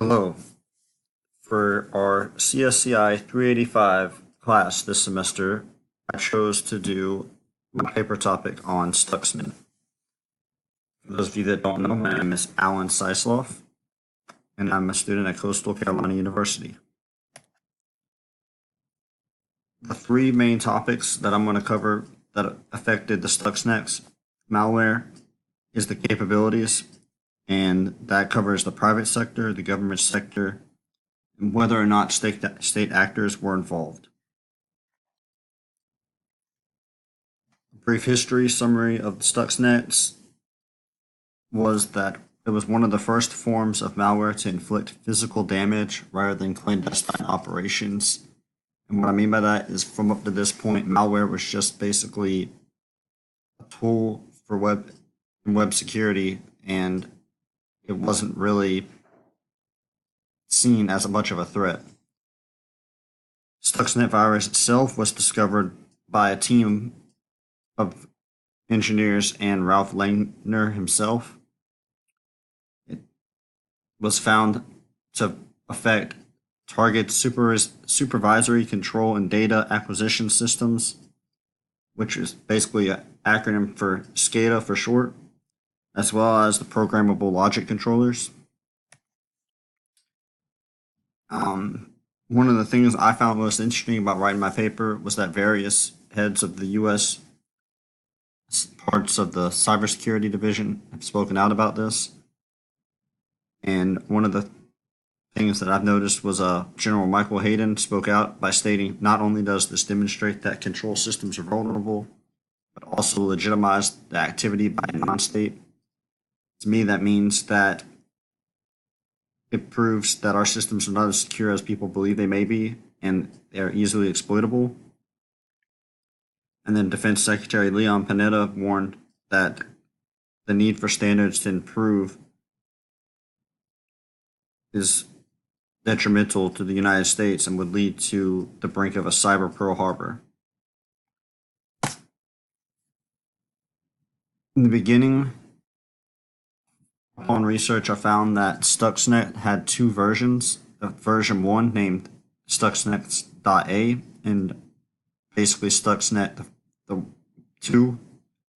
Hello. For our CSCI 385 class this semester, I chose to do my paper topic on Stuxnet. For those of you that don't know, my name is Alan Seisloff, and I'm a student at Coastal Carolina University. The three main topics that I'm going to cover that affected the Stuxnet malware is the capabilities, and that covers the private sector, the government sector, and whether or not state actors were involved. Brief history summary of the Stuxnet was that it was one of the first forms of malware to inflict physical damage rather than clandestine operations. And what I mean by that is, from up to this point, malware was just basically a tool for web security, and it wasn't really seen as much of a threat. Stuxnet virus itself was discovered by a team of engineers and Ralph Langner himself. It was found to affect target supervisory control and data acquisition systems, which is basically an acronym for SCADA for short, as well as the programmable logic controllers. One of the things I found most interesting about writing my paper was that various heads of the U.S. parts of the cybersecurity division have spoken out about this. And one of the things that I've noticed was General Michael Hayden spoke out by stating, not only does this demonstrate that control systems are vulnerable, but also legitimize the activity by a non-state. To me, that means that it proves that our systems are not as secure as people believe they may be, and they're easily exploitable. And then Defense Secretary Leon Panetta warned that the need for standards to improve is detrimental to the United States and would lead to the brink of a cyber Pearl Harbor. In the beginning, upon research, I found that Stuxnet had two versions. Version 1 named Stuxnet.A and basically Stuxnet the 2,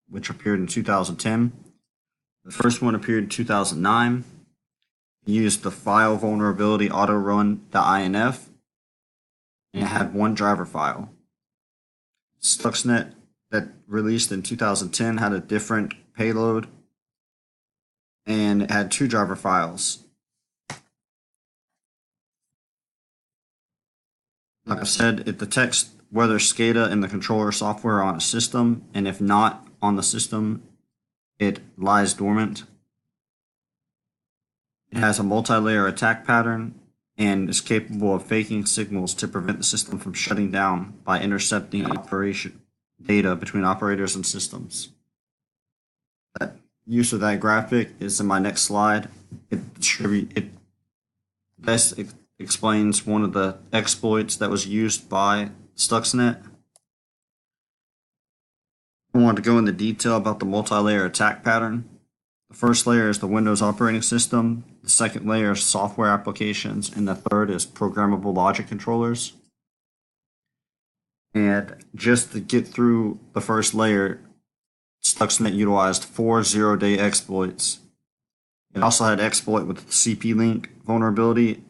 which appeared in 2010. The first one appeared in 2009. It used the file vulnerability autorun.inf, and it had one driver file. Stuxnet that released in 2010 had a different payload, and it had two driver files. Like I said, it detects whether SCADA and the controller software are on a system, and if not on the system, it lies dormant. It has a multi-layer attack pattern and is capable of faking signals to prevent the system from shutting down by intercepting operation data between operators and systems. That use of that graphic is in my next slide. It best explains one of the exploits that was used by Stuxnet. I want to go into detail about the multi-layer attack pattern. The first layer is the Windows operating system, the second layer is software applications, and the third is programmable logic controllers. And just to get through the first layer, Stuxnet utilized 4 zero-day exploits. It also had exploit with the CP-Link vulnerability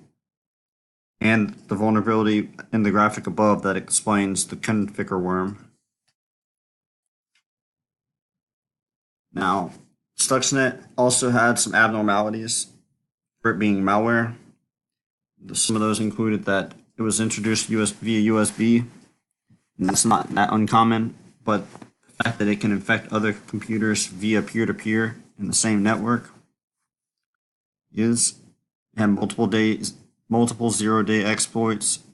and the vulnerability in the graphic above that explains the Conficker worm. Now, Stuxnet also had some abnormalities for it being malware. Some of those included that it was introduced via USB, and that's not that uncommon, but the fact that it can infect other computers via peer-to-peer in the same network is, and multiple zero-day exploits,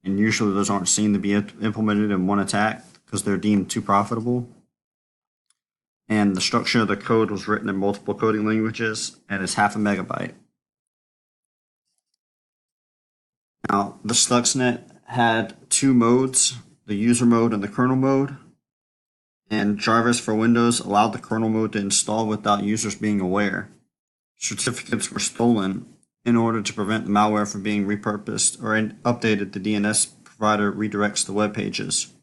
and usually those aren't seen to be implemented in one attack because they're deemed too profitable. And the structure of the code was written in multiple coding languages and is 0.5 MB. Now, the Stuxnet had two modes, the user mode and the kernel mode, and drivers for Windows allowed the kernel mode to install without users being aware. Certificates were stolen in order to prevent the malware from being repurposed or updated, the DNS provider redirects the web pages.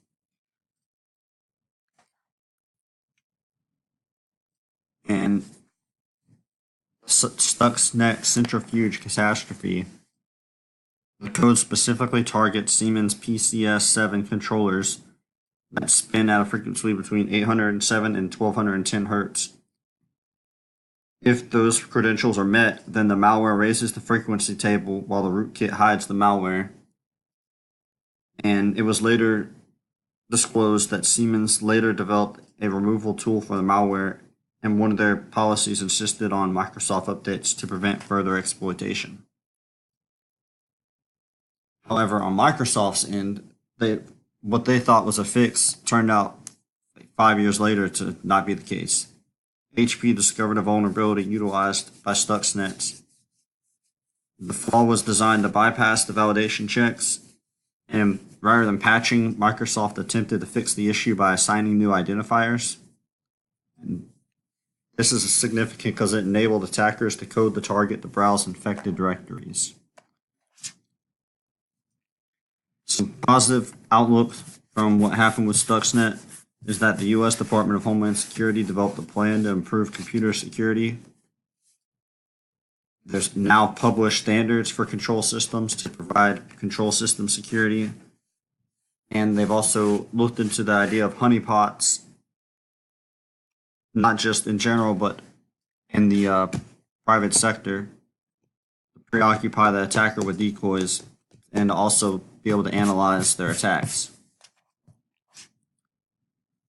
And Stuxnet centrifuge catastrophe. The code specifically targets Siemens PCS7 controllers that spin at a frequency between 807 and 1210 Hz. If those credentials are met, then the malware raises the frequency table while the rootkit hides the malware. And it was later disclosed that Siemens later developed a removal tool for the malware, and one of their policies insisted on Microsoft updates to prevent further exploitation. However, on Microsoft's end, what they thought was a fix turned out 5 years later to not be the case. HP discovered a vulnerability utilized by Stuxnet. The flaw was designed to bypass the validation checks, and rather than patching, Microsoft attempted to fix the issue by assigning new identifiers. And this is significant because it enabled attackers to code the target to browse infected directories. Some positive outlook from what happened with Stuxnet is that the U.S. Department of Homeland Security developed a plan to improve computer security. There's now published standards for control systems to provide control system security. And they've also looked into the idea of honeypots, not just in general, but in the private sector, to preoccupy the attacker with decoys and also be able to analyze their attacks.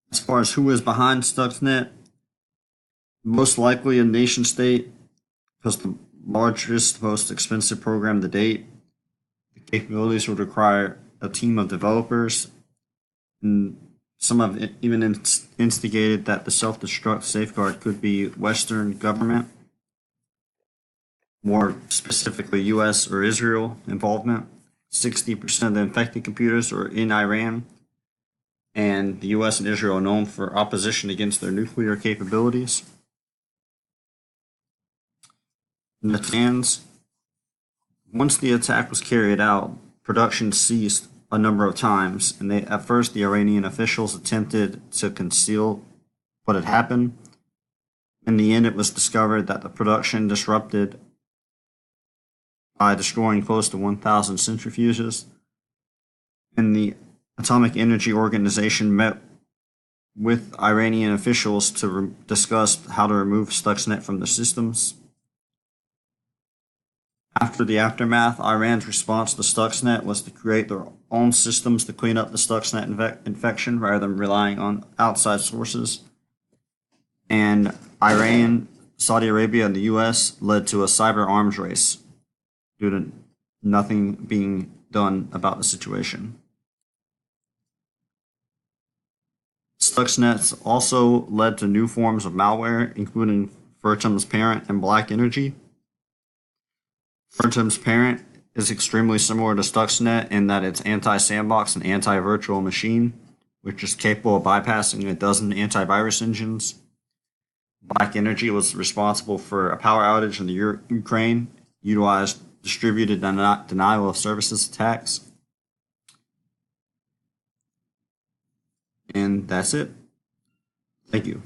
As far as who is behind Stuxnet, most likely a nation state, because the largest, most expensive program to date. The capabilities would require a team of developers, and some have even instigated that the self-destruct safeguard could be Western government, more specifically US or Israel involvement. 60% of the infected computers are in Iran, and the US and Israel are known for opposition against their nuclear capabilities. Natanz. Once the attack was carried out, production ceased a number of times, and at first the Iranian officials attempted to conceal what had happened. In the end, it was discovered that the production disrupted by destroying close to 1,000 centrifuges. And the Atomic Energy Organization met with Iranian officials to discuss how to remove Stuxnet from the systems. After the aftermath, Iran's response to Stuxnet was to create their own systems to clean up the Stuxnet infection rather than relying on outside sources. And Iran, Saudi Arabia, and the US led to a cyber arms race due to nothing being done about the situation. Stuxnet also led to new forms of malware, including Furtom's Parent and Black Energy. Furtom's Parent is extremely similar to Stuxnet in that it's anti-sandbox and anti-virtual machine, which is capable of bypassing a dozen antivirus engines. Black Energy was responsible for a power outage in the Ukraine, utilized distributed denial of services attacks. And that's it. Thank you.